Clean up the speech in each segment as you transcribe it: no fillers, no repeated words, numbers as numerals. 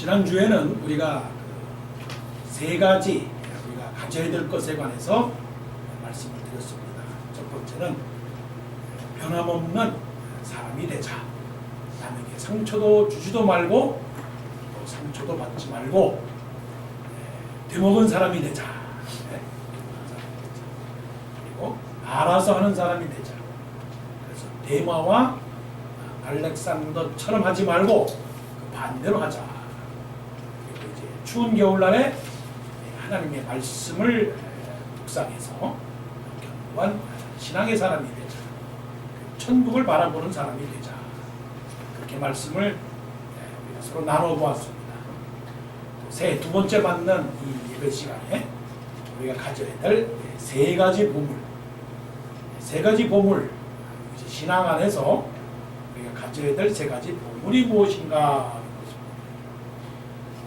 지난주에는 우리가 세 가지 우리가 가져야 될 것에 관해서 말씀을 드렸습니다. 첫 번째는 변함없는 사람이 되자. 남에게 상처도 주지도 말고 또 상처도 받지 말고 되먹은 사람이 되자. 그리고 알아서 하는 사람이 되자. 그래서 데마와 알렉산더처럼 하지 말고 그 반대로 하자. 그리고 이제 추운 겨울날에 하나님의 말씀을 묵상해서 견고한 신앙의 사람이 되자. 천국을 바라보는 사람이 되자. 그렇게 말씀을 우리가 서로 나눠보았습니다. 두 번째 받는 이 예배 시간에 우리가 가져야 될 세 가지 보물. 세 가지 보물. 신앙 안에서 우리가 가져야 될 세 가지 보물이 무엇인가 하는 것입니다.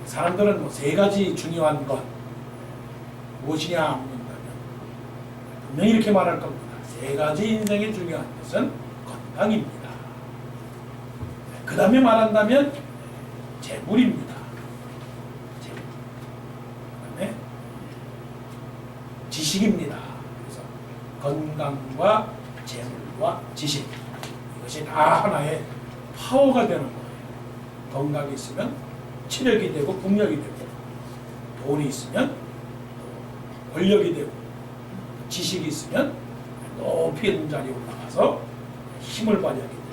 사람들은 세 가지 중요한 것 무엇이냐 묻는다면 분명히 이렇게 말할 겁니다. 세 가지 인생에 중요한 것은 건강입니다. 그 다음에 말한다면 재물입니다. 재물. 그 다음에 지식입니다. 그래서 건강과 재물과 지식, 이것이 다 하나의 파워가 되는 거예요. 건강이 있으면 체력이 되고 국력이 되고, 돈이 있으면 권력이 되고, 지식이 있으면 높이 있는 자리에 올라가서 힘을 발휘하게 됩니다.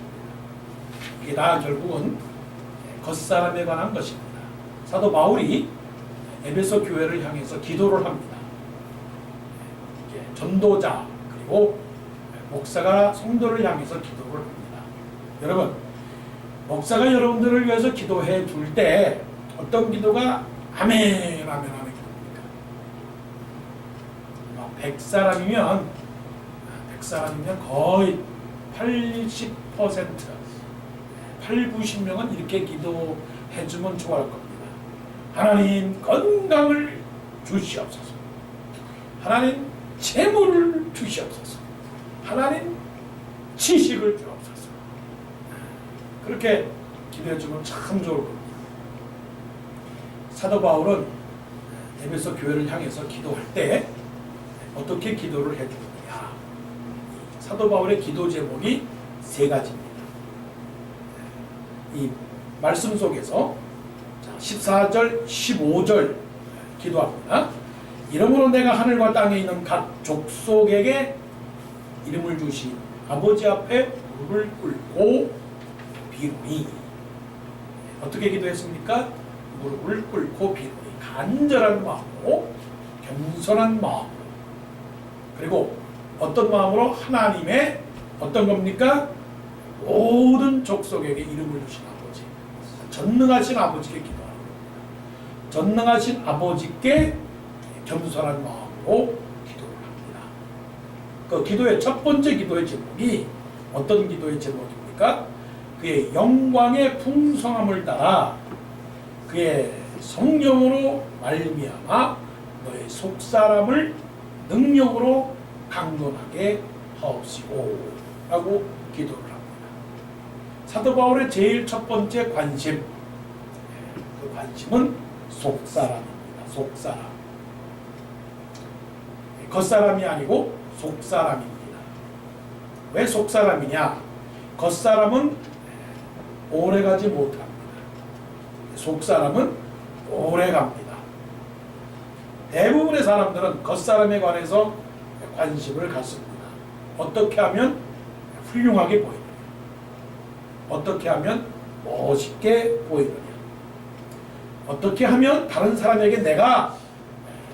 이게 다 결국은 겉사람에 관한 것입니다. 사도 바울이 에베소 교회를 향해서 기도를 합니다. 전도자 그리고 목사가 성도를 향해서 기도를 합니다. 여러분, 목사가 여러분들을 위해서 기도해 줄 때 어떤 기도가 아멘 아멘 하는 기도입니까? 100사람이면 거의 80% 80-90명은 이렇게 기도해 주면 좋아할 겁니다. 하나님 건강을 주시옵소서. 하나님 재물을 주시옵소서. 하나님 지식을 주옵소서. 그렇게 기도해 주면 참 좋을 겁니다. 사도 바울은 에베소 교회를 향해서 기도할 때 어떻게 기도를 해 주느냐. 사도 바울의 기도 제목이 세 가지입니다. 이 말씀 속에서 14절, 15절 기도합니다. 이러므로 내가 하늘과 땅에 있는 각 족속에게 이름을 주신 아버지 앞에 무릎을 꿇고 비노니. 어떻게 기도했습니까? 무릎을 꿇고 비노니. 간절한 마음으로, 겸손한 마음으로, 그리고 어떤 마음으로? 하나님의 어떤 겁니까? 모든 족속에게 이름을 주신 아버지, 전능하신 아버지께 기도하는 겁니다. 전능하신 아버지께 겸손한 마음으로 기도를 합니다. 그 기도의 첫 번째 기도의 제목이 어떤 기도의 제목입니까? 그의 영광의 풍성함을 따라 그의 성령으로 말미암아 너의 속사람을 능력으로 강건하게 하옵시고 라고 기도를 합니다. 사도 바울의 제일 첫 번째 관심, 그 관심은 속사람입니다. 속사람. 겉사람이 아니고 속사람입니다. 왜 속사람이냐? 겉사람은 오래가지 못합니다. 속사람은 오래갑니다. 대부분의 사람들은 겉사람에 관해서 관심을 갖습니다. 어떻게 하면 훌륭하게 보이느냐? 어떻게 하면 멋있게 보이느냐? 어떻게 하면 다른 사람에게 내가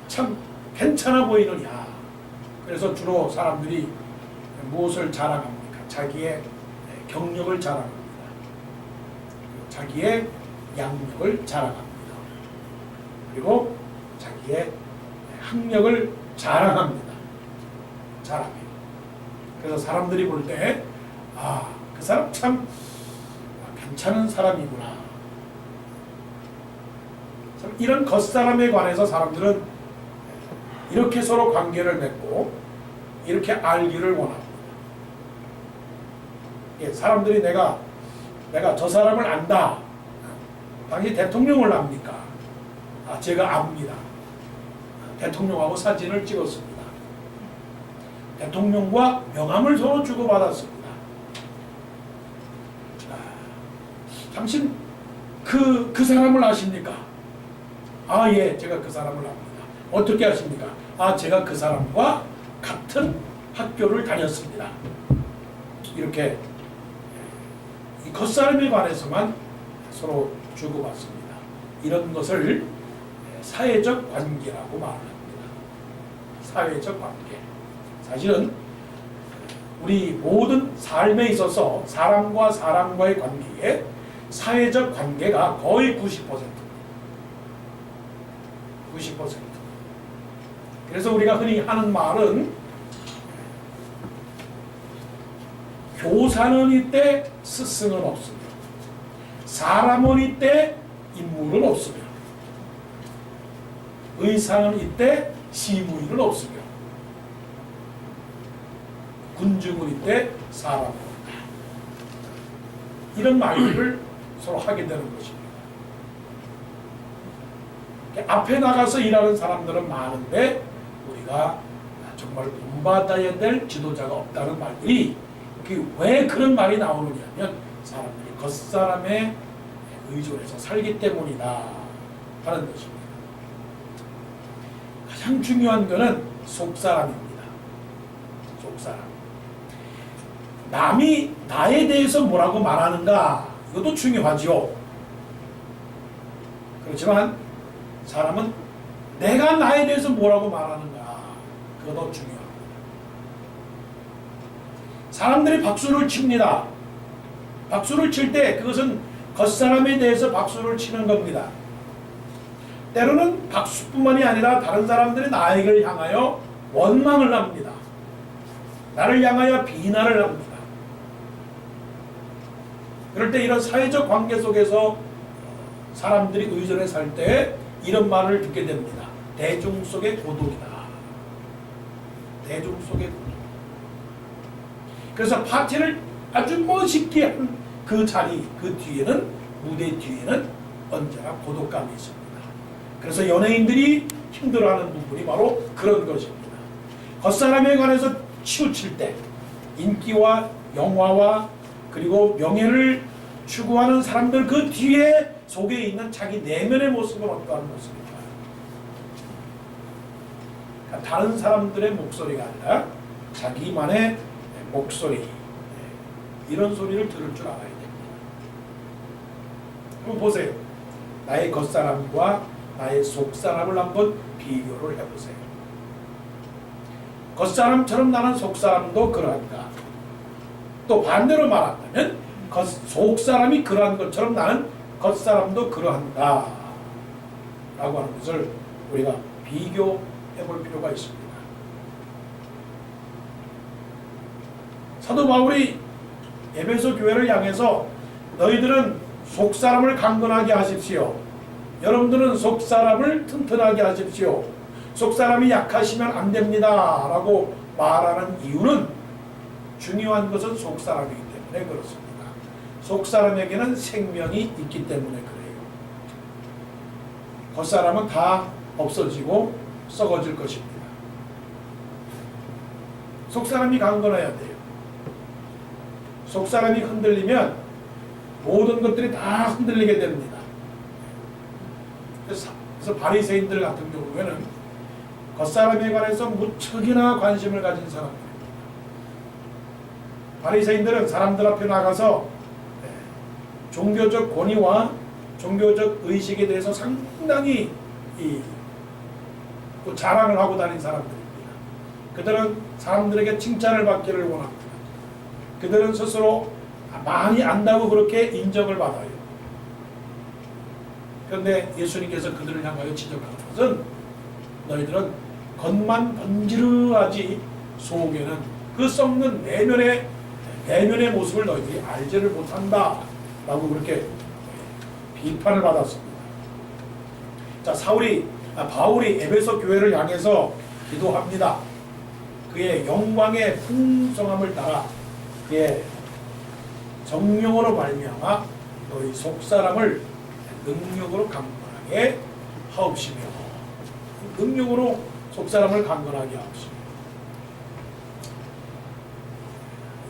참 괜찮아 보이느냐? 그래서 주로 사람들이 무엇을 자랑합니까? 자기의 경력을 자랑합니다. 자기의 양력을 자랑합니다. 그리고 자기의 학력을 자랑합니다. 자랑해요. 그래서 사람들이 볼 때 그 사람 참 괜찮은 사람이구나. 이런 겉사람에 관해서 사람들은 이렇게 서로 관계를 맺고 이렇게 알기를 원합니다. 사람들이 내가 저 사람을 안다. 당시 대통령을 압니까? 제가 압니다. 대통령하고 사진을 찍었습니다. 대통령과 명함을 서로 주고받았습니다. 당신 그 사람을 아십니까? 예, 제가 그 사람을 압니다. 어떻게 아십니까? 제가 그 사람과 같은 학교를 다녔습니다. 이렇게 이 겉사람에 관해서만 서로 주고받습니다. 이런 것을 사회적 관계라고 말합니다. 사회적 관계. 사실은 우리 모든 삶에 있어서 사람과 사람과의 관계에 사회적 관계가 거의 90%. 그래서 우리가 흔히 하는 말은 교사는 있되 스승은 없으며 사람은 있되 인물은 없으며 의사는 있되 시무인은 없으며 군중은 있되 사람은 없다. 이런 말들을 서로 하게 되는 것입니다. 앞에 나가서 일하는 사람들은 많은데 우리가 정말 본받아야 될 지도자가 없다는 말들이 왜 그런 말이 나오느냐면 사람들이 겉사람에 의존해서 살기 때문이다 하는 것입니다. 가장 중요한 것은 속사람입니다. 속사람. 남이 나에 대해서 뭐라고 말하는가 이것도 중요하죠. 그렇지만 사람은 내가 나에 대해서 뭐라고 말하는가 그것도 중요합니다. 사람들이 박수를 칩니다. 박수를 칠 때 그것은 겉사람에 대해서 박수를 치는 겁니다. 때로는 박수뿐만이 아니라 다른 사람들이 나에게 향하여 원망을 합니다. 나를 향하여 비난을 합니다. 그럴 때 이런 사회적 관계 속에서 사람들이 의존해 살 때 이런 말을 듣게 됩니다. 대중 속의 고독이다. 대중 속의 고독. 그래서 파티를 아주 멋있게 한 그 자리, 그 뒤에는, 무대 뒤에는 언제나 고독감이 있습니다. 그래서 연예인들이 힘들어하는 부분이 바로 그런 것입니다. 겉사람에 관해서 치우칠 때 인기와 영화와 그리고 명예를 추구하는 사람들 그 뒤에 속에 있는 자기 내면의 모습은 어떠한 모습일까? 그러니까 다른 사람들의 목소리가 아니라 자기만의 목소리, 이런 소리를 들을 줄 알아야 됩니다. 한번 보세요. 나의 겉사람과 나의 속사람을 한번 비교를 해보세요. 겉사람처럼 나는 속사람도 그러한가? 또 반대로 말한다면 속사람이 그러한 것처럼 나는 겉사람도 그러한가? 라고 하는 것을 우리가 비교해 볼 필요가 있습니다. 사도 바울이 에베소 교회를 향해서 너희들은 속사람을 강건하게 하십시오. 여러분들은 속사람을 튼튼하게 하십시오. 속사람이 약하시면 안 됩니다. 라고 말하는 이유는 중요한 것은 속사람이기 때문에 그렇습니다. 속사람에게는 생명이 있기 때문에 그래요. 겉사람은 다 없어지고 썩어질 것입니다. 속사람이 강건해야 돼요. 속사람이 흔들리면 모든 것들이 다 흔들리게 됩니다. 그래서 바리새인들 같은 경우에는 겉사람에 관해서 무척이나 관심을 가진 사람들입니다. 바리새인들은 사람들 앞에 나가서 종교적 권위와 종교적 의식에 대해서 상당히 자랑을 하고 다닌 사람들입니다. 그들은 사람들에게 칭찬을 받기를 원합니다. 그들은 스스로 많이 안다고 그렇게 인정을 받아요. 그런데 예수님께서 그들을 향하여 지적하는 것은 너희들은 겉만 번지르하지 속에는 그 썩는 내면의 모습을 너희들이 알지를 못한다 라고 그렇게 비판을 받았습니다. 자, 바울이 에베소 교회를 향해서 기도합니다. 그의 영광의 풍성함을 따라 그의 정령으로 말미암아 너희 속사람을 능력으로 강건하게 하옵시며. 능력으로 속사람을 강건하게 하옵시며.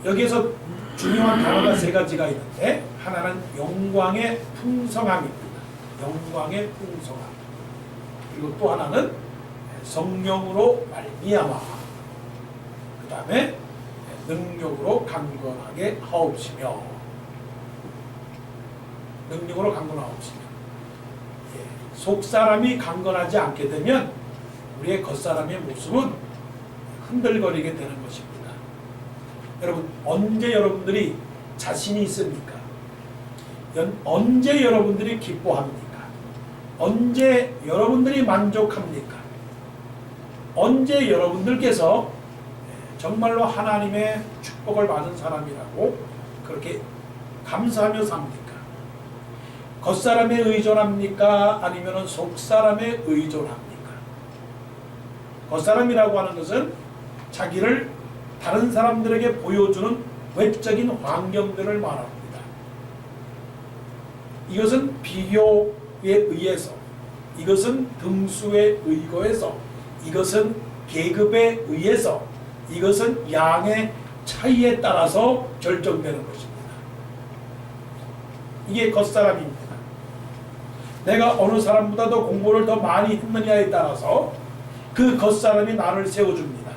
여기에서 중요한 단어가 세 가지가 있는데, 하나는 영광의 풍성함입니다. 영광의 풍성함. 그리고 또 하나는 성령으로 말미암아, 그 다음에 능력으로 강건하게 하옵시며. 능력으로 강건하옵시며. 속사람이 강건하지 않게 되면 우리의 겉사람의 모습은 흔들거리게 되는 것입니다. 여러분, 언제 여러분들이 자신이 있습니까? 언제 여러분들이 기뻐합니까? 언제 여러분들이 만족합니까? 언제 여러분들께서 정말로 하나님의 축복을 받은 사람이라고 그렇게 감사하며 삽니까? 겉사람에 의존합니까? 아니면 속사람에 의존합니까? 겉사람이라고 하는 것은 자기를 다른 사람들에게 보여주는 외적인 환경들을 말합니다. 이것은 비교에 의해서, 이것은 등수에 의거해서, 이것은 계급에 의해서, 이것은 양의 차이에 따라서 결정되는 것입니다. 이게 겉사람입니다. 내가 어느 사람보다도 공부를 더 많이 했느냐에 따라서 그 겉사람이 나를 세워줍니다.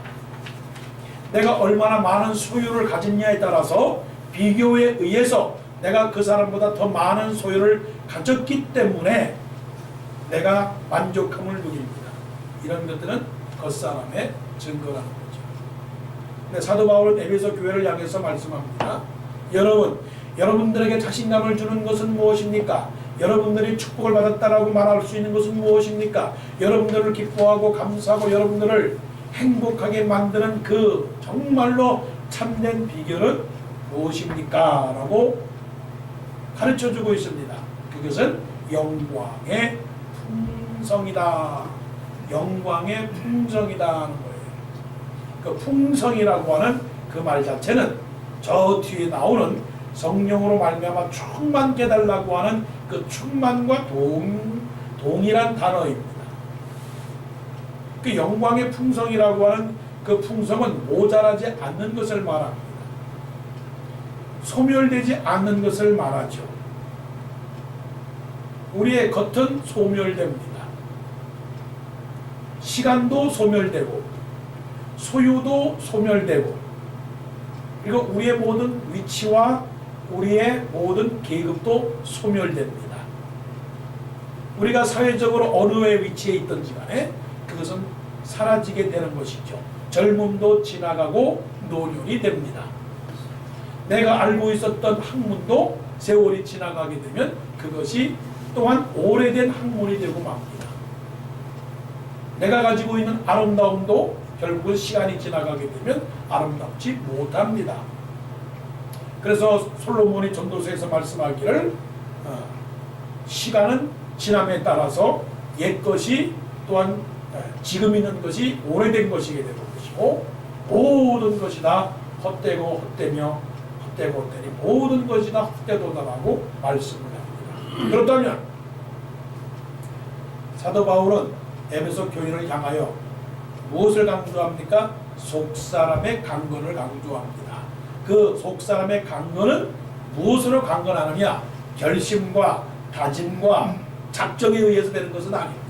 내가 얼마나 많은 소유를 가졌냐에 따라서 비교에 의해서 내가 그 사람보다 더 많은 소유를 가졌기 때문에 내가 만족함을 누립니다. 이런 것들은 겉사람의 증거라는 거죠. 근데 사도 바울은 에베소 교회를 향해서 말씀합니다. 여러분들에게 자신감을 주는 것은 무엇입니까? 여러분들이 축복을 받았다라고 말할 수 있는 것은 무엇입니까? 여러분들을 기뻐하고 감사하고 여러분들을 행복하게 만드는 그 정말로 참된 비결은 무엇입니까? 라고 가르쳐주고 있습니다. 그것은 영광의 풍성이다. 영광의 풍성이다 하는 거예요. 그 풍성이라고 하는 그 말 자체는 저 뒤에 나오는 성령으로 말미암아 충만케 해달라고 하는 그 충만과 동일한 단어입니다. 그 영광의 풍성이라고 하는 그 풍성은 모자라지 않는 것을 말합니다. 소멸되지 않는 것을 말하죠. 우리의 겉은 소멸됩니다. 시간도 소멸되고 소유도 소멸되고 그리고 우리의 모든 위치와 우리의 모든 계급도 소멸됩니다. 우리가 사회적으로 어느 위치에 있든지 간에 그것은 사라지게 되는 것이죠. 젊음도 지나가고 노년이 됩니다. 내가 알고 있었던 학문도 세월이 지나가게 되면 그것이 또한 오래된 학문이 되고 맙니다. 내가 가지고 있는 아름다움도 결국은 시간이 지나가게 되면 아름답지 못합니다. 그래서 솔로몬이 전도서에서 말씀하기를 시간은 지남에 따라서 옛것이 또한 지금 있는 것이 오래된 것이게 되는 것이고 모든 것이 다 헛되고 헛되며 헛되고 헛되니 모든 것이 다 헛되도다라고 말씀을 합니다. 그렇다면 사도 바울은 에베소 교인을 향하여 무엇을 강조합니까? 속사람의 강건을 강조합니다. 그 속사람의 강건은 무엇으로 강건하느냐? 결심과 다짐과 작정에 의해서 되는 것은 아닙니다.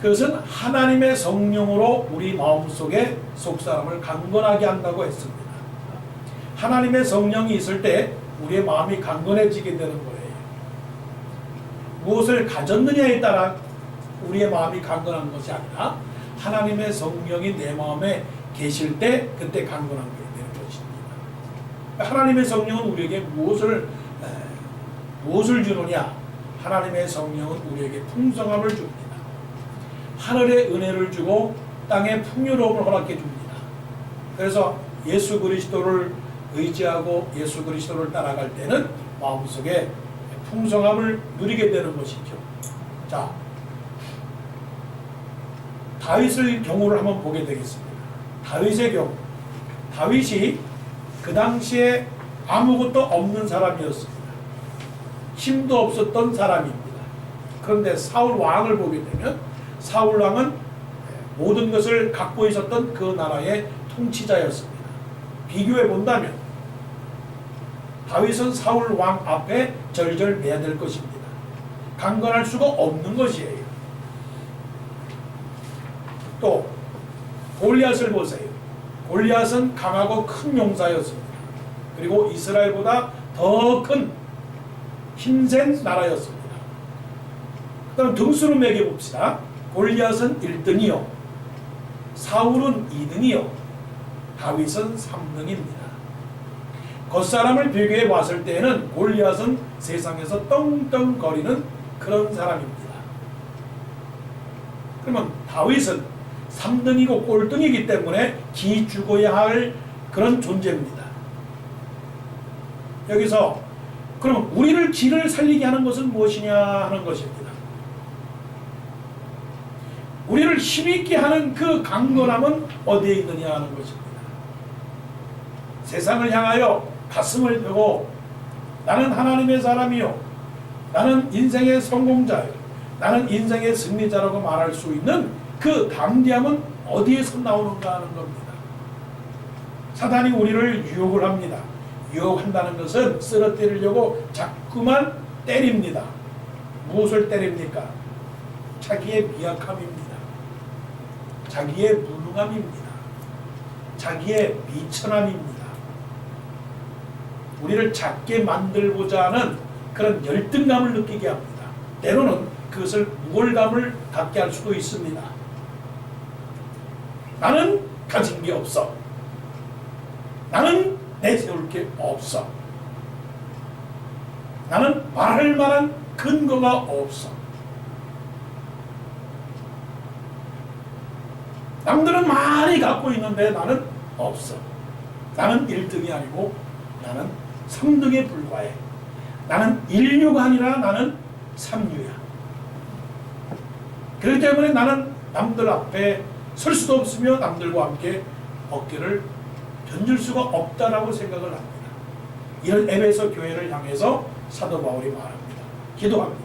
그것은 하나님의 성령으로 우리 마음속에 속사람을 강건하게 한다고 했습니다. 하나님의 성령이 있을 때 우리의 마음이 강건해지게 되는 거예요. 무엇을 가졌느냐에 따라 우리의 마음이 강건한 것이 아니라 하나님의 성령이 내 마음에 계실 때 그때 강건한 게 되는 것입니다. 하나님의 성령은 우리에게 무엇을 주느냐? 하나님의 성령은 우리에게 풍성함을 줍니다. 하늘의 은혜를 주고 땅의 풍요로움을 허락해 줍니다. 그래서 예수 그리스도를 의지하고 예수 그리스도를 따라갈 때는 마음속에 풍성함을 누리게 되는 것이죠. 자, 다윗의 경우를 한번 보게 되겠습니다. 다윗의 경우. 다윗이 그 당시에 아무것도 없는 사람이었습니다. 힘도 없었던 사람입니다. 그런데 사울 왕을 보게 되면 사울 왕은 모든 것을 갖고 있었던 그 나라의 통치자였습니다. 비교해 본다면 다윗은 사울 왕 앞에 절절매야 될 것입니다. 강건할 수가 없는 것이에요. 또 골리앗을 보세요. 골리앗은 강하고 큰 용사였습니다. 그리고 이스라엘보다 더 큰 힘센 나라였습니다. 그럼 등수로 매겨봅시다. 골리앗은 1등이요, 사울은 2등이요, 다윗은 3등입니다. 겉사람을 비교해 봤을 때는 골리앗은 세상에서 떵떵거리는 그런 사람입니다. 그러면 다윗은 3등이고 꼴등이기 때문에 기 죽어야 할 그런 존재입니다. 여기서 그럼 우리를 기를 살리게 하는 것은 무엇이냐 하는 것입니다. 우리를 힘있게 하는 그 강건함은 어디에 있느냐 하는 것입니다. 세상을 향하여 가슴을 펴고 나는 하나님의 사람이요, 나는 인생의 성공자요, 나는 인생의 승리자라고 말할 수 있는 그 담대함은 어디에서 나오는가 하는 겁니다. 사단이 우리를 유혹을 합니다. 유혹한다는 것은 쓰러뜨리려고 자꾸만 때립니다. 무엇을 때립니까? 자기의 미약함입니다. 자기의 무능함입니다. 자기의 미천함입니다. 우리를 작게 만들고자 하는 그런 열등감을 느끼게 합니다. 때로는 그것을 우월감을 갖게 할 수도 있습니다. 나는 가진 게 없어. 나는 내세울 게 없어. 나는 말할 만한 근거가 없어. 남들은 많이 갖고 있는데 나는 없어. 나는 1등이 아니고 나는 3등에 불과해. 나는 인류가 아니라 나는 삼류야. 그렇기 때문에 나는 남들 앞에 설 수도 없으며 남들과 함께 어깨를 견줄 수가 없다라고 생각을 합니다. 이런 에베소 교회를 향해서 사도 바울이 말합니다. 기도합니다.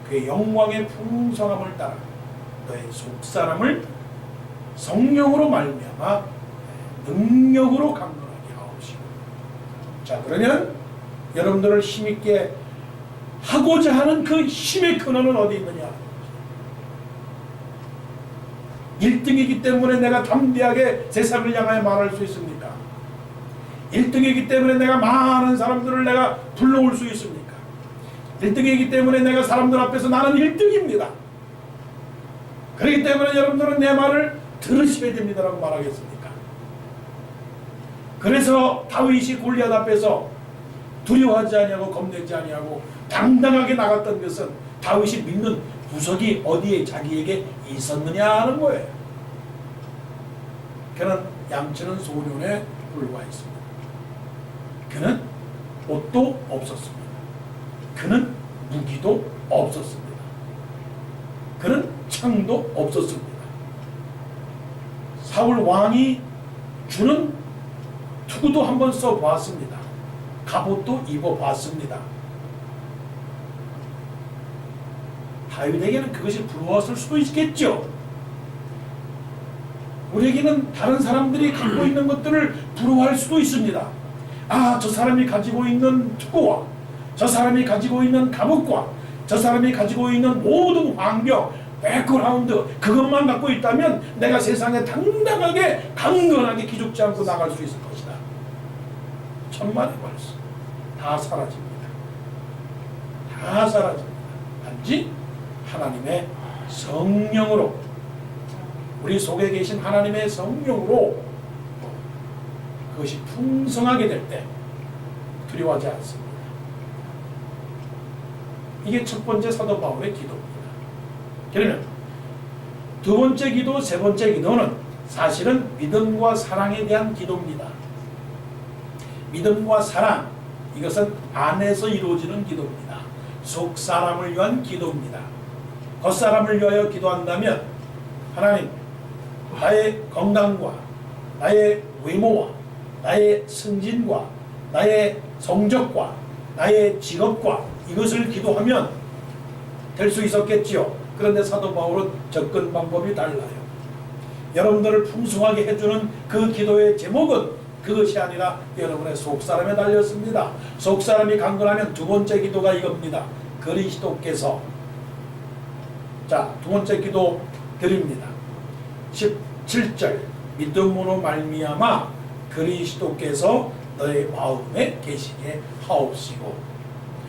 그의 영광의 풍성함을 따라 너의 속사람을 성령으로 말미암아 능력으로 강건하게 하옵시고. 자, 그러면 여러분들을 힘있게 하고자 하는 그 힘의 근원은 어디 있느냐? 1등이기 때문에 내가 담대하게 세상을 향하여 말할 수 있습니까? 1등이기 때문에 내가 많은 사람들을 내가 불러올 수 있습니까? 1등이기 때문에 내가 사람들 앞에서 나는 1등입니다. 그렇기 때문에 여러분들은 내 말을 들으셔야 됩니다라고 말하겠습니까? 그래서 다윗이 골리앗 앞에서 두려워하지 아니하고 겁내지 아니하고 당당하게 나갔던 것은 다윗이 믿는 구석이 어디에 자기에게 있었느냐 하는 거예요. 그는 양치는 소년에 불과했습니다. 그는 옷도 없었습니다. 그는 무기도 없었습니다. 그는 창도 없었습니다. 사울 왕이 주는 투구도 한번 써보았습니다. 갑옷도 입어봤습니다. 다윗에게는 그것이 부러웠을 수도 있겠죠. 우리에게는 다른 사람들이 갖고 있는 것들을 부러워할 수도 있습니다. 아, 저 사람이 가지고 있는 투구와 저 사람이 가지고 있는 갑옷과 저 사람이 가지고 있는 모든 환경, 백그라운드, 그것만 갖고 있다면 내가 세상에 당당하게 강건하게 기죽지 않고 나갈 수 있을 것이다. 천만의 말씀. 다 사라집니다. 다 사라집니다. 단지 하나님의 성령으로, 우리 속에 계신 하나님의 성령으로 그것이 풍성하게 될 때 두려워하지 않습니다. 이게 첫 번째 사도 바울의 기도입니다. 그러면 두 번째 기도, 세 번째 기도는 사실은 믿음과 사랑에 대한 기도입니다. 믿음과 사랑, 이것은 안에서 이루어지는 기도입니다. 속 사람을 위한 기도입니다. 겉사람을 위하여 기도한다면 하나님, 나의 건강과 나의 외모와 나의 승진과 나의 성적과 나의 직업과 이것을 기도하면 될 수 있었겠지요. 그런데 사도 바울은 접근 방법이 달라요. 여러분들을 풍성하게 해주는 그 기도의 제목은 그것이 아니라 여러분의 속사람에 달렸습니다. 속사람이 강건하면 두 번째 기도가 이겁니다. 그리스도께서, 자, 두 번째 기도 드립니다. 17절, 믿음으로 말미암아 그리스도께서 너의 마음에 계시게 하옵시고.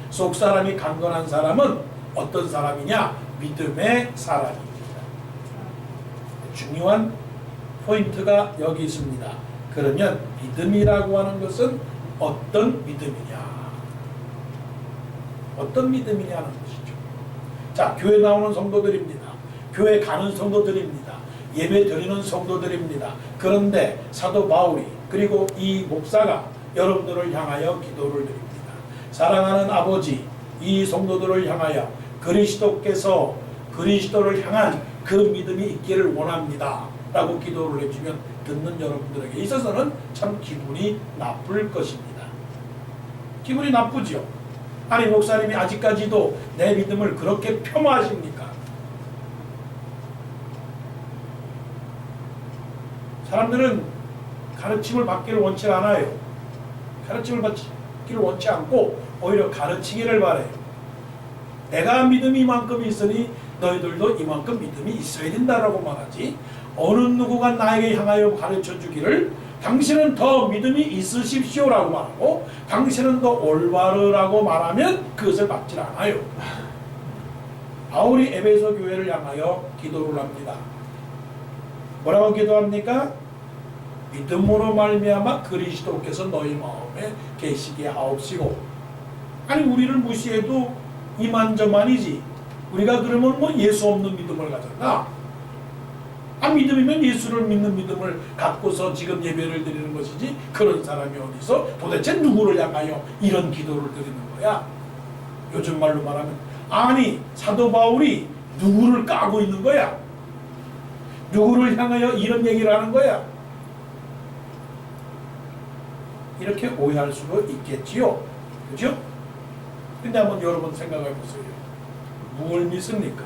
속사람이 강건한 사람은 어떤 사람이냐? 믿음의 사람입니다. 중요한 포인트가 여기 있습니다. 그러면 믿음이라고 하는 것은 어떤 믿음이냐? 어떤 믿음이냐는 것이죠. 자, 교회 나오는 성도들입니다. 교회 가는 성도들입니다. 예배 드리는 성도들입니다. 그런데 사도 바울이 그리고 이 목사가 여러분들을 향하여 기도를 드립니다. 사랑하는 아버지, 이 성도들을 향하여 그리스도께서 그리스도를 향한 그 믿음이 있기를 원합니다 라고 기도를 해주면 듣는 여러분들에게 있어서는 참 기분이 나쁠 것입니다. 기분이 나쁘죠. 아니, 목사님이 아직까지도 내 믿음을 그렇게 폄하하십니까? 사람들은 가르침을 받기를 원치 않아요. 가르침을 받기를 원치 않고 오히려 가르치기를 바래요. 내가 믿음이 이만큼 있으니 너희들도 이만큼 믿음이 있어야 된다라고 말하지, 어느 누구가 나에게 향하여 가르쳐 주기를 당신은 더 믿음이 있으십시오라고 말하고 당신은 더 올바르라고 말하면 그것을 받질 않아요. 바울이 에베소 교회를 향하여 기도를 합니다. 뭐라고 기도합니까? 믿음으로 말미암아 그리스도께서 너희 마음에 계시게 하옵시고. 아니, 우리를 무시해도 이만저만이지. 우리가 그러면 뭐 예수 없는 믿음을 가졌나? 아, 믿음이면 예수를 믿는 믿음을 갖고서 지금 예배를 드리는 것이지, 그런 사람이 어디서 도대체 누구를 향하여 이런 기도를 드리는 거야? 요즘 말로 말하면, 아니, 사도 바울이 누구를 까고 있는 거야? 누구를 향하여 이런 얘기를 하는 거야? 이렇게 오해할 수도 있겠지요. 그죠? 근데 한번 여러분 생각해 보세요. 무엇을 믿습니까?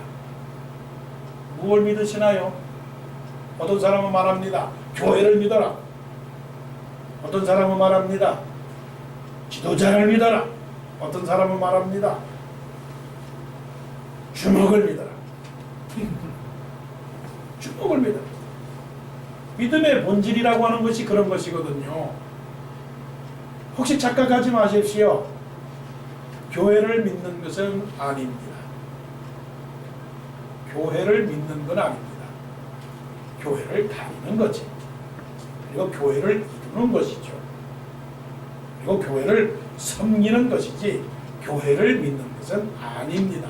무엇을 믿으시나요? 어떤 사람은 말합니다. 교회를 믿어라. 어떤 사람은 말합니다. 지도자를 믿어라. 어떤 사람은 말합니다. 주먹을 믿어라. 주먹을 믿어라. 믿음의 본질이라고 하는 것이 그런 것이거든요. 혹시 착각하지 마십시오. 교회를 믿는 것은 아닙니다. 교회를 믿는 건 아닙니다. 교회를 다니는 거지. 그리고 교회를 이루는 것이죠. 그리고 교회를 섬기는 것이지 교회를 믿는 것은 아닙니다.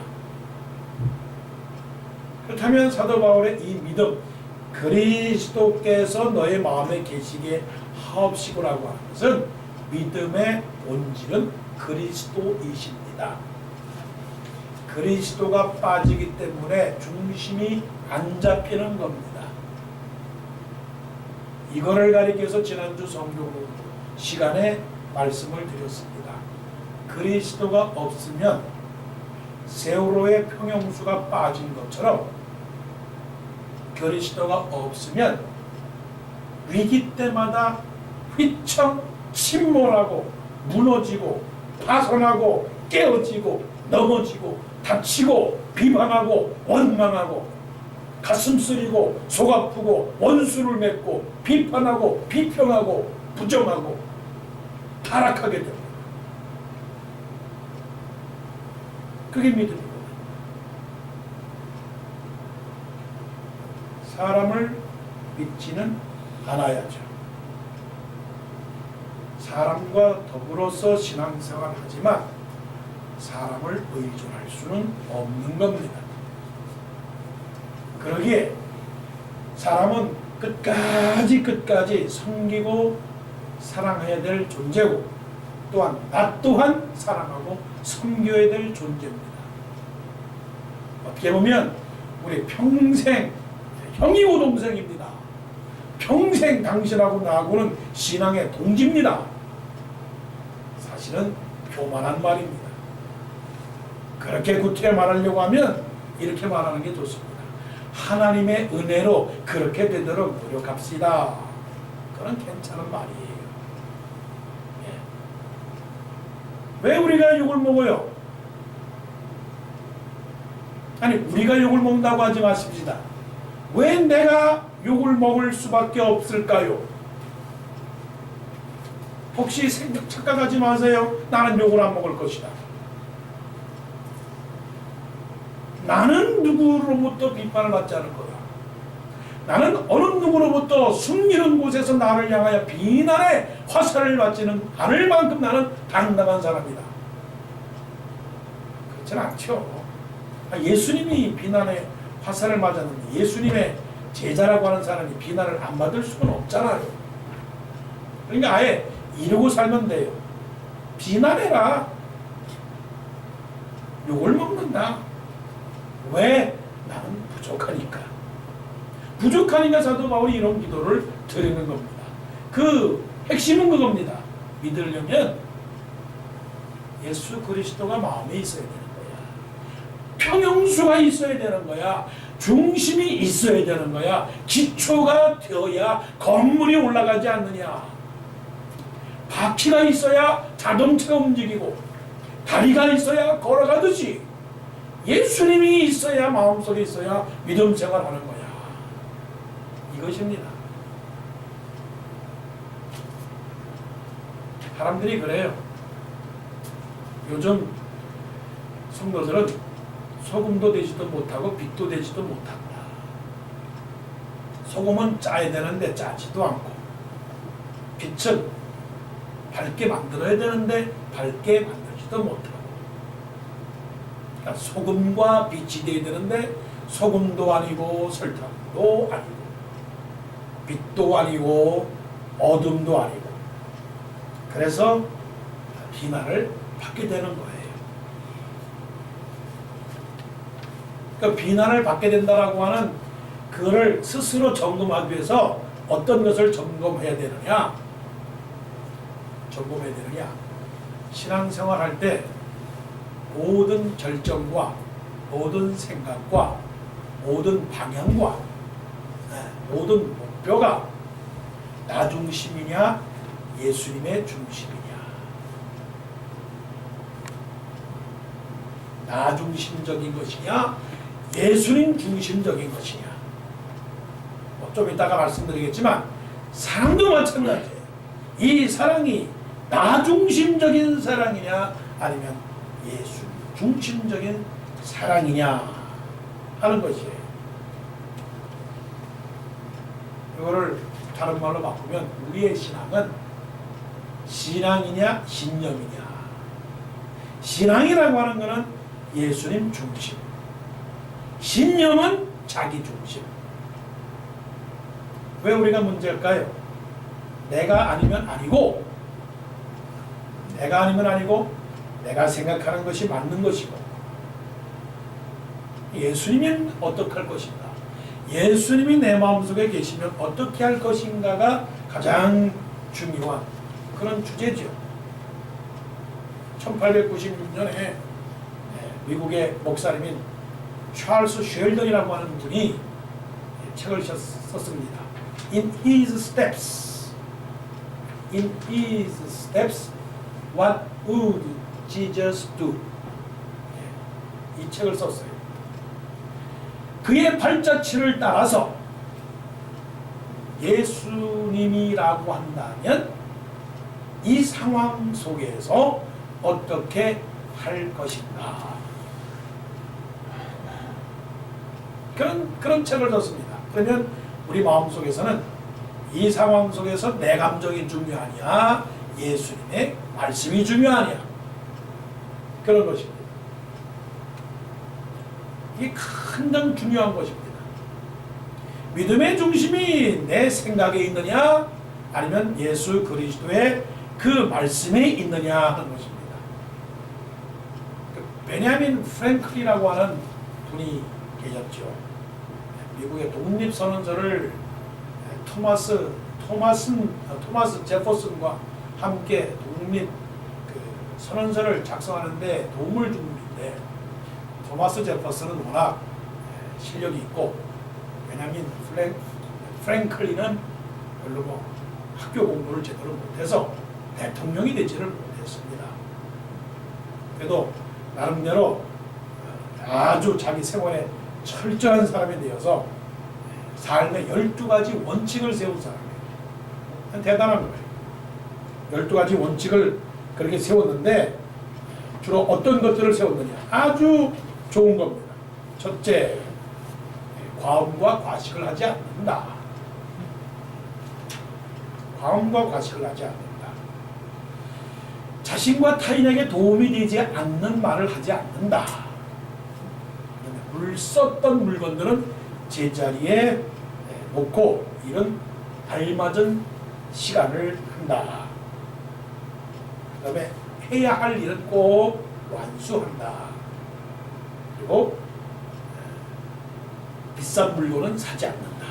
그렇다면 사도 바울의 이 믿음, 그리스도께서 너의 마음에 계시게 하옵시고라고 하는 것은 믿음의 본질은 그리스도이십니다. 그리스도가 빠지기 때문에 중심이 안 잡히는 겁니다. 이거를 가리켜서 지난주 성경 시간에 말씀을 드렸습니다. 그리스도가 없으면 세월호의 평형수가 빠진 것처럼 그리스도가 없으면 위기 때마다 휘청 침몰하고 무너지고 파손하고 깨어지고 넘어지고 다치고 비방하고 원망하고 가슴 쓰리고 속 아프고 원수를 맺고 비판하고 비평하고 부정하고 타락하게 됩니다. 그게 믿음이거든요. 사람을 믿지는 않아야죠. 사람과 더불어서 신앙생활을 하지만 사람을 의존할 수는 없는 겁니다. 그러기에 사람은 끝까지 섬기고 사랑해야 될 존재고, 또한 나 또한 사랑하고 섬겨야 될 존재입니다. 어떻게 보면 우리 평생 형이고 동생입니다. 평생 당신하고 나하고는 신앙의 동지입니다. 사실은 교만한 말입니다. 그렇게 구태여 말하려고 하면 이렇게 말하는 게 좋습니다. 하나님의 은혜로 그렇게 되도록 노력합시다. 그런 괜찮은 말이에요. 예. 왜 우리가 욕을 먹어요? 아니, 우리가 욕을 먹는다고 하지 마십시다. 왜 내가 욕을 먹을 수밖에 없을까요? 혹시 착각하지 마세요. 나는 욕을 안 먹을 것이다. 나는 누구로부터 비판을 받지 않을 거다. 나는 어느 누구로부터 숨기는 곳에서 나를 향하여 비난의 화살을 받지는 않을 만큼 나는 당당한 사람이다. 그렇지는 않죠. 예수님이 비난의 화살을 맞았는데 예수님의 제자라고 하는 사람이 비난을 안 받을 수는 없잖아요. 그러니까 아예 이러고 살면 돼요. 비난해라. 욕을 먹는다. 왜? 나는 부족하니까. 부족하니까 사도 바울이 이런 기도를 드리는 겁니다. 그 핵심은 그겁니다. 믿으려면 예수 그리스도가 마음에 있어야 되는 거야. 평형수가 있어야 되는 거야. 중심이 있어야 되는 거야. 기초가 되어야 건물이 올라가지 않느냐. 바퀴가 있어야 자동차가 움직이고 다리가 있어야 걸어가듯이 예수님이 있어야 마음속에 있어야 믿음 생활하는 거야. 이것입니다. 사람들이 그래요. 요즘 성도들은 소금도 되지도 못하고 빛도 되지도 못한다. 소금은 짜야 되는데 짜지도 않고 빛은 밝게 만들어야 되는데 밝게 만들지도 못하고, 그러니까 소금과 빛이 되어야 되는데 소금도 아니고 설탕도 아니고 빛도 아니고 어둠도 아니고, 그래서 비난을 받게 되는 거예요. 그러니까 비난을 받게 된다라고 하는 그거를 스스로 점검하기 위해서 어떤 것을 점검해야 되느냐? 신앙생활 할 때 모든 결정과 모든 생각과 모든 방향과 모든 목표가 나 중심이냐 예수님의 중심이냐, 나 중심적인 것이냐 예수님 중심적인 것이냐. 좀 이따가 말씀드리겠지만 사랑도 마찬가지예요. 이 사랑이 나 중심적인 사랑이냐 아니면 예수 중심적인 사랑이냐 하는 것이에요. 이거를 다른 말로 바꾸면 우리의 신앙은 신앙이냐 신념이냐. 신앙이라고 하는 것은 예수님 중심, 신념은 자기 중심. 왜 우리가 문제일까요? 내가 아니면 아니고, 내가 아니면 아니고, 내가 생각하는 것이 맞는 것이고, 예수님은 어떻게 할 것인가, 예수님이 내 마음속에 계시면 어떻게 할 것인가가 가장 중요한 그런 주제죠. 1896년에 미국의 목사님인 찰스 쉘던이라고 하는 분이 책을 썼습니다. In his steps, what would Jesus do? 이 책을 썼어요. 그의 발자취를 따라서 예수님이라고 한다면 이 상황 속에서 어떻게 할 것인가, 그런 책을 썼습니다. 그러면 우리 마음속에서는 이 상황 속에서 내 감정이 중요하냐 예수님의 말씀이 중요하냐, 그런 것입니다. 이게 가장 중요한 것입니다. 믿음의 중심이 내 생각에 있느냐 아니면 예수 그리스도의 그 말씀에 있느냐 하는 것입니다. 베냐민 프랭클이라고 하는 분이 계셨죠. 미국의 독립선언서를 토마스 제퍼슨과 함께 독립 선언서를 작성하는데 도움을 준 분인데 토마스 제퍼슨은 워낙 실력이 있고 베냐민 프랭클린은 별로 뭐 학교 공부를 제대로 못해서 대통령이 되지를 못했습니다. 그래도 나름대로 아주 자기 생활에 철저한 사람이 되어서 삶의 12가지 원칙을 세운 사람이에요. 대단한 거예요. 12가지 원칙을 그렇게 세웠는데 주로 어떤 것들을 세웠느냐. 아주 좋은 겁니다. 첫째, 과음과 과식을 하지 않는다. 과음과 과식을 하지 않는다. 자신과 타인에게 도움이 되지 않는 말을 하지 않는다. 물 썼던 물건들은 제자리에 놓고 이런 알맞은 시간을 한다. 그 다음에 해야 할 일은 꼭 완수한다. 그리고 비싼 물건은 사지 않는다.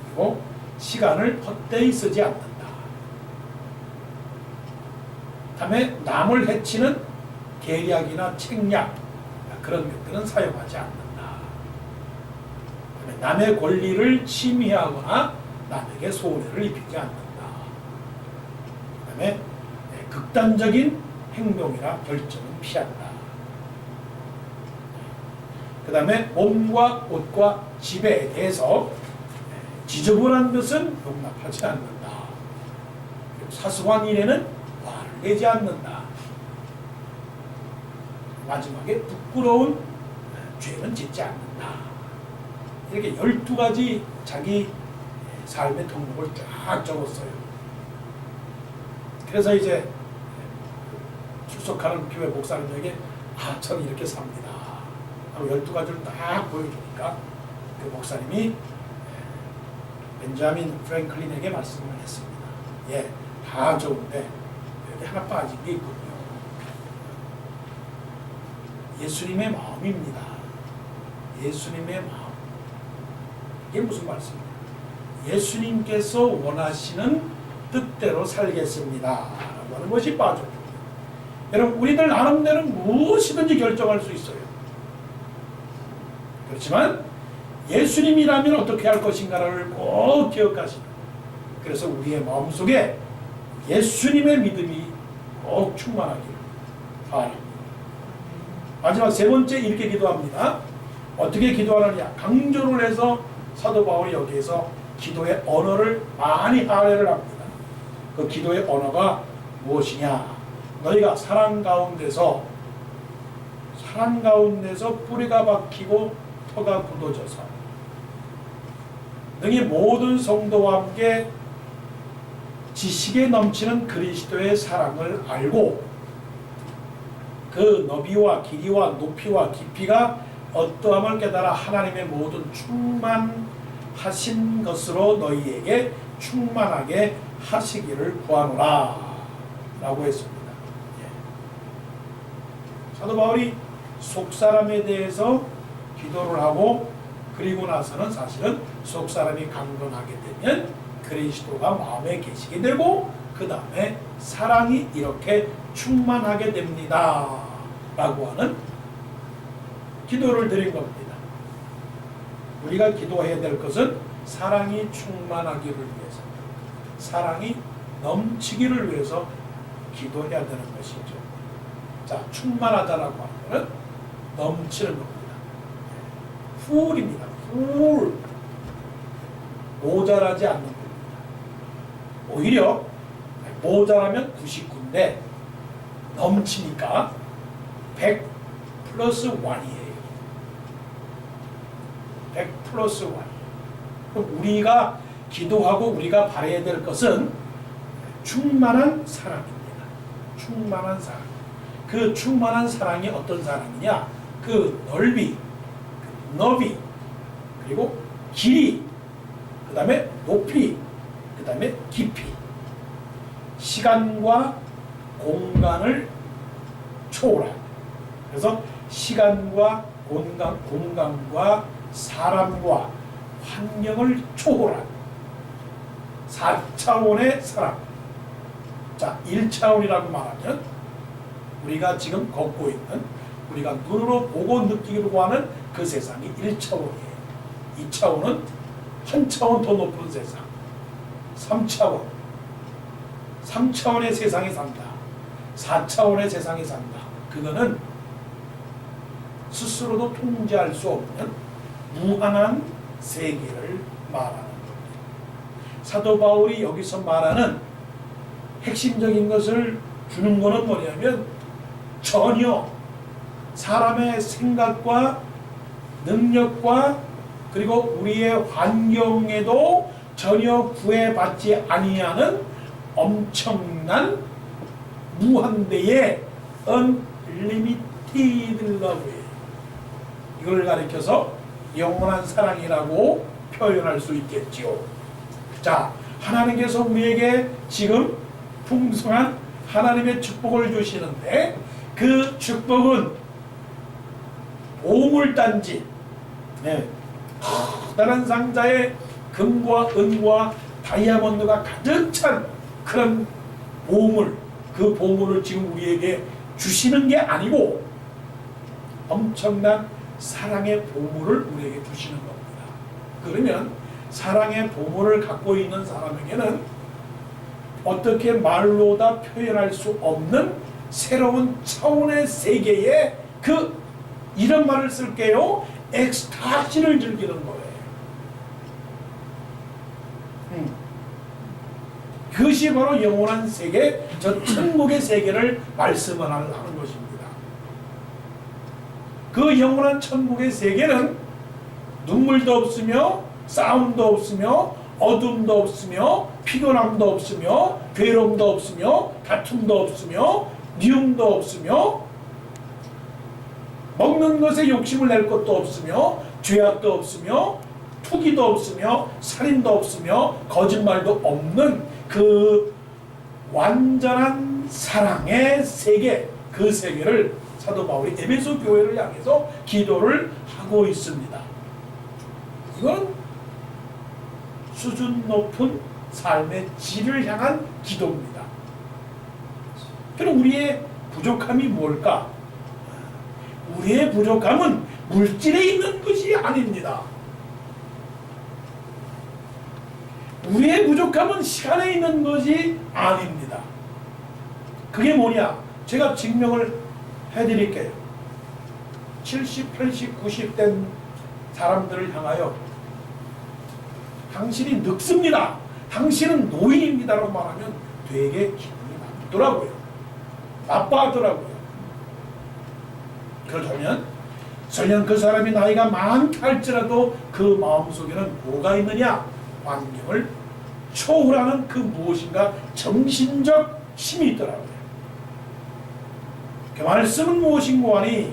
그리고 시간을 헛되이 쓰지 않는다. 다음에 남을 해치는 계략이나 책략 그런 것들은 사용하지 않는다. 그다음에 남의 권리를 침해하거나 남에게 손해를 입히지 않는다. 그다음에 극단적인 행동이나 결정은 피한다. 그 다음에 몸과 옷과 집에 대해서 지저분한 것은 용납하지 않는다. 사소한 일에는 화를 내지 않는다. 마지막에 부끄러운 죄는 짓지 않는다. 이렇게 12가지 자기 삶의 덕목을 쫙 적었어요. 그래서 이제 출석하는 교회 목사님에게 저는 이렇게 삽니다. 12가지를 딱 보여주니까 그 목사님이 벤자민 프랭클린에게 말씀을 했습니다. 예, 다 좋은데 여기 하나 빠진 게 있거든요. 예수님의 마음입니다. 예수님의 마음. 이게 무슨 말씀입니까? 예수님께서 원하시는 뜻대로 살겠습니다. 라고 하는 것이 빠졌죠. 여러분, 우리들 나름대로 무엇이든지 결정할 수 있어요. 그렇지만 예수님이라면 어떻게 할 것인가를 꼭 기억하시는. 그래서 우리의 마음속에 예수님의 믿음이 꼭 충만하기를 바랍니다. 마지막 세 번째 이렇게 기도합니다. 어떻게 기도하느냐. 강조를 해서 사도 바울이 여기에서 기도의 언어를 많이 할애를 합니다. 그 기도의 언어가 무엇이냐. 너희가 사랑 가운데서 뿌리가 박히고 터가 굳어져서 능히 모든 성도와 함께 지식에 넘치는 그리스도의 사랑을 알고 그 너비와 길이와 높이와 깊이가 어떠함을 깨달아 하나님의 모든 충만하신 것으로 너희에게 충만하게 하시기를 구하노라 라고 했습니다. 사도 바울이 속사람에 대해서 기도를 하고 그리고 나서는 사실은 속사람이 강건하게 되면 그리스도가 마음에 계시게 되고 그 다음에 사랑이 이렇게 충만하게 됩니다 라고 하는 기도를 드린 겁니다. 우리가 기도해야 될 것은 사랑이 충만하기를 위해서, 사랑이 넘치기를 위해서 기도해야 되는 것이죠. 자, 충만하다라고 하는 것은 넘치는 겁니다. 풀입니다. 풀. 모자라지 않는 겁니다. 오히려 모자라면 99인데 넘치니까 100 플러스 1이에요. 100 플러스 1. 그럼 우리가 기도하고 우리가 바라야 될 것은 충만한 사랑입니다. 충만한 사랑. 그 충만한 사랑이 어떤 사랑이냐? 그 넓이, 그 너비, 그리고 길이, 그 다음에 높이, 그 다음에 깊이. 시간과 공간을 초월한. 그래서 시간과 공간과 사람과 환경을 초월한 4차원의 사랑. 자, 1차원이라고 말하면 우리가 지금 걷고 있는, 우리가 눈으로 보고 느끼려고 하는 그 세상이 1차원이에요. 2차원은 한 차원 더 높은 세상, 3차원의 세상에 산다. 4차원의 세상에 산다. 그거는 스스로도 통제할 수 없는 무한한 세계를 말하는 겁니다. 사도 바울이 여기서 말하는 핵심적인 것을 주는 것은 뭐냐면 전혀 사람의 생각과 능력과 그리고 우리의 환경에도 전혀 구애받지 아니하는 엄청난 무한대의 unlimited love예요. 이걸 가리켜서 영원한 사랑이라고 표현할 수 있겠지요. 자, 하나님께서 우리에게 지금 풍성한 하나님의 축복을 주시는데 그 축복은 보물단지, 커다란 상자에 금과 은과 다이아몬드가 가득 찬 그런 보물, 그 보물을 지금 우리에게 주시는 게 아니고 엄청난 사랑의 보물을 우리에게 주시는 겁니다. 그러면 사랑의 보물을 갖고 있는 사람에게는 어떻게 말로 다 표현할 수 없는 새로운 차원의 세계에 그 이런 말을 쓸게요. 엑스타시를 즐기는 거예요. 그것이 바로 영원한 세계, 저 천국의 세계를 말씀하는 것입니다. 그 영원한 천국의 세계는 눈물도 없으며 싸움도 없으며 어둠도 없으며 피곤함도 없으며 괴로움도 없으며 다툼도 없으며 미움도 없으며 먹는 것에 욕심을 낼 것도 없으며 죄악도 없으며 투기도 없으며 살인도 없으며 거짓말도 없는 그 완전한 사랑의 세계, 그 세계를 사도 바울이 에베소 교회를 향해서 기도를 하고 있습니다. 이건 수준 높은 삶의 질을 향한 기도입니다. 그럼 우리의 부족함이 뭘까? 우리의 부족함은 물질에 있는 것이 아닙니다. 우리의 부족함은 시간에 있는 것이 아닙니다. 그게 뭐냐? 제가 증명을 해드릴게요. 70, 80, 90 된 사람들을 향하여 당신이 늙습니다. 당신은 노인입니다. 라고 말하면 되게 기분이 나쁘더라고요. 나빠하더라고요. 그렇다면 설령 그 사람이 나이가 많다 할지라도 그 마음속에는 뭐가 있느냐? 환경을 초월하는 그 무엇인가 정신적 힘이 있더라고요. 그 말씀은 무엇인고 하니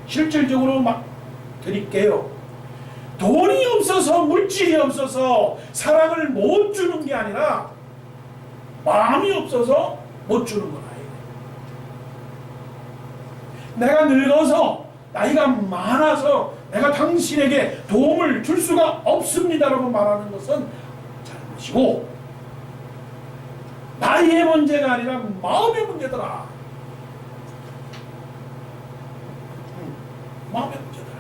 실질적으로 막 드릴게요. 돈이 없어서 물질이 없어서 사랑을 못 주는 게 아니라 마음이 없어서 못 주는 건 아니에요. 내가 늙어서 나이가 많아서 내가 당신에게 도움을 줄 수가 없습니다라고 말하는 것은 잘못이고 나이의 문제가 아니라 마음의 문제더라. 마음의 문제더라.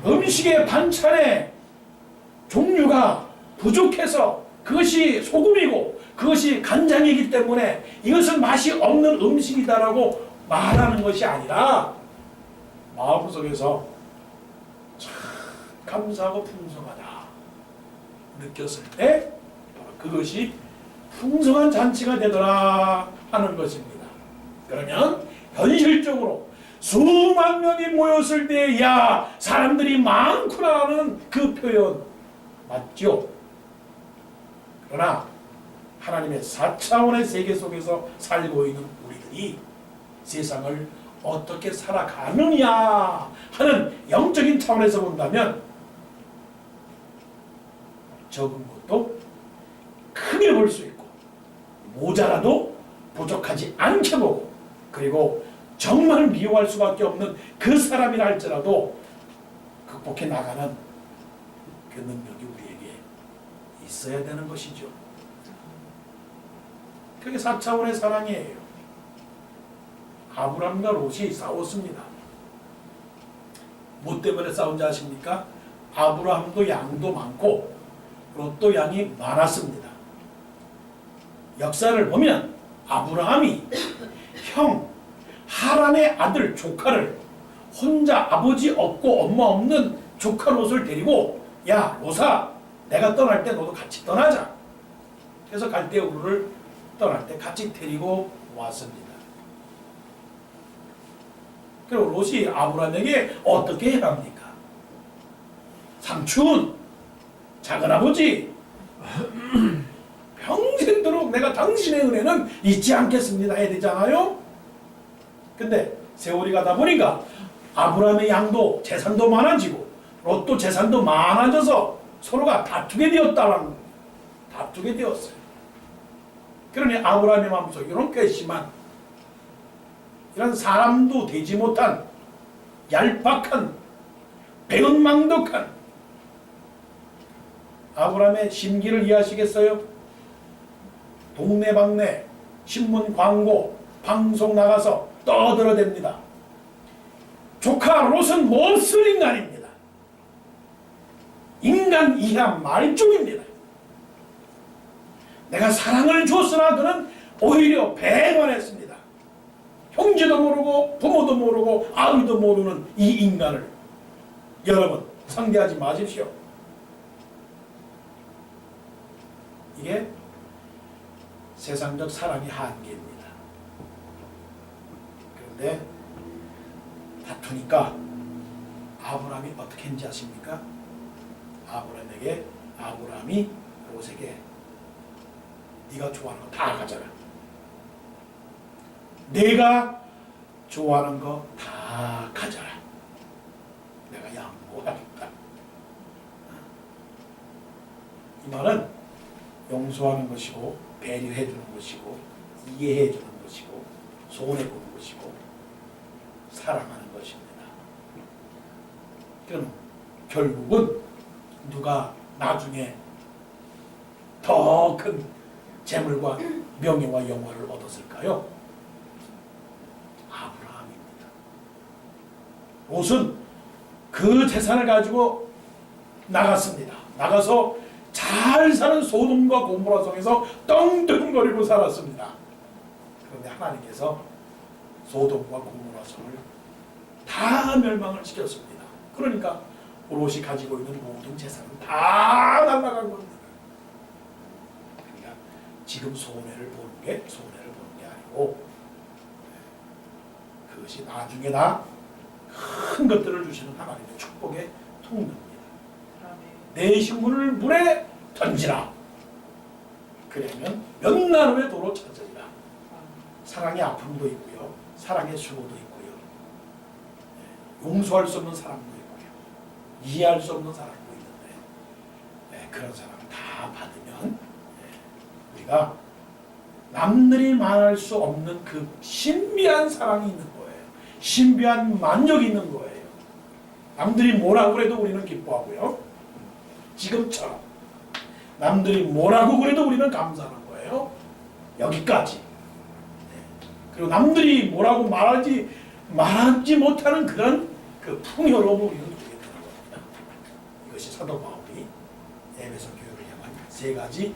음식의 반찬의 종류가 부족해서 그것이 소금이고 그것이 간장이기 때문에 이것은 맛이 없는 음식이다라고 말하는 것이 아니라 마음속에서 참 감사하고 풍성하다 느꼈을 때 그것이 풍성한 잔치가 되더라 하는 것입니다. 그러면 현실적으로 수만 명이 모였을 때 야 사람들이 많구나 하는 그 표현 맞죠? 그러나 하나님의 4차원의 세계 속에서 살고 있는 우리들이 세상을 어떻게 살아가느냐 하는 영적인 차원에서 본다면 적은 것도 크게 볼 수 있고 모자라도 부족하지 않게 보고 그리고 정말 미워할 수밖에 없는 그 사람이라 할지라도 극복해 나가는 그 능력이 우리에게 있어야 되는 것이죠. 그게 4차원의 사랑이에요. 아브람과 롯이 싸웠습니다. 뭐 때문에 싸운지 아십니까? 아브라함도 양도 많고 롯도 양이 많았습니다. 역사를 보면 아브라함이 형 하란의 아들 조카를 혼자 아버지 없고 엄마 없는 조카 롯을 데리고 야 롯아 내가 떠날 때 너도 같이 떠나자. 그래서 갈대우르를 떠날 때 같이 데리고 왔습니다. 그리고 롯이 아브라함에게 어떻게 해합니까? 삼촌, 작은아버지 평생도록 내가 당신의 은혜는 잊지 않겠습니다 해야 되잖아요. 근데 세월이 가다 보니까 아브라함의 양도 재산도 많아지고 롯도 재산도 많아져서 서로가 다투게 되었어요. 그러니 아브라함의 마음속에 이런 괘씸한 이런 사람도 되지 못한 얄팍한 배은망덕한 아브라함의 심기를 이해하시겠어요? 동네방네 신문 광고 방송 나가서 떠들어댑니다. 조카 롯은 못쓸 인간입니다. 인간 이하 말종입니다. 내가 사랑을 줬으나 그는 오히려 배반했습니다. 형제도 모르고 부모도 모르고 아무도 모르는 이 인간을 여러분 상대하지 마십시오. 이게 세상적 사랑의 한계입니다. 그런데 다투니까 아브라함이 어떻게 했는지 아십니까? 아브라함이 롯에게 네가 좋아하는 거 다 가져라. 내가 좋아하는 거 다 가져라. 내가 양보하겠다. 이 말은 용서하는 것이고 배려해 주는 것이고 이해해 주는 것이고 손해 보는 것이고 사랑하는 것입니다. 그럼 결국은 누가 나중에 더 큰 재물과 명예와 영화를 얻었을까요? 아브라함입니다. 롯은 그 재산을 가지고 나갔습니다. 나가서 잘 사는 소돔과 고모라 성에서 떵떵거리고 살았습니다. 그런데 하나님께서 소돔과 고모라 성을 다 멸망을 시켰습니다. 그러니까 롯이 가지고 있는 모든 재산은 다 날아간 겁니다. 그러니까 지금 손해를 보는 게 아니고 그것이 나중에 다 큰 것들을 주시는 하나님의 축복의 통로입니다. 내 신분을 물에 던지라. 그러면 몇 날 후에 도로 찾으리라. 사랑의 아픔도 있고요. 사랑의 수고도 있고요. 용서할 수 없는 사랑도 있고요. 이해할 수 없는 사랑도 있는데 그런 사랑을 다 받으면 우리가 남들이 말할 수 없는 그 신비한 사랑이 있는 거예요. 신비한 만족이 있는 거예요. 남들이 뭐라고 그래도 우리는 기뻐하고요. 지금처럼 남들이 뭐라고 그래도 우리는 감사하는 거예요. 여기까지. 그리고 남들이 뭐라고 말하지 못하는 그런 그 풍요로움을 우리는 누리게 되는 겁니다. 이것이 사도 바울이 에베소 교회를 향한 세 가지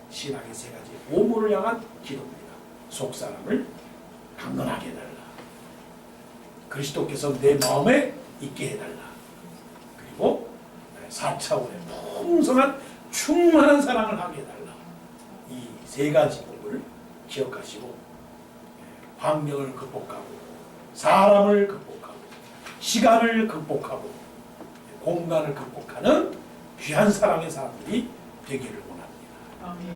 신앙의 세 가지 오물을 향한 기도입니다. 속사람을 강건하게 해달라. 그리스도께서 내 마음에 있게 해달라. 그리고 4차원의 풍성한 충만한 사랑을 하게 해달라. 이 세 가지 법을 기억하시고 환경을 극복하고 사람을 극복하고 시간을 극복하고 공간을 극복하는 귀한 사랑의 사람들이 되기를 원합니다. 아멘.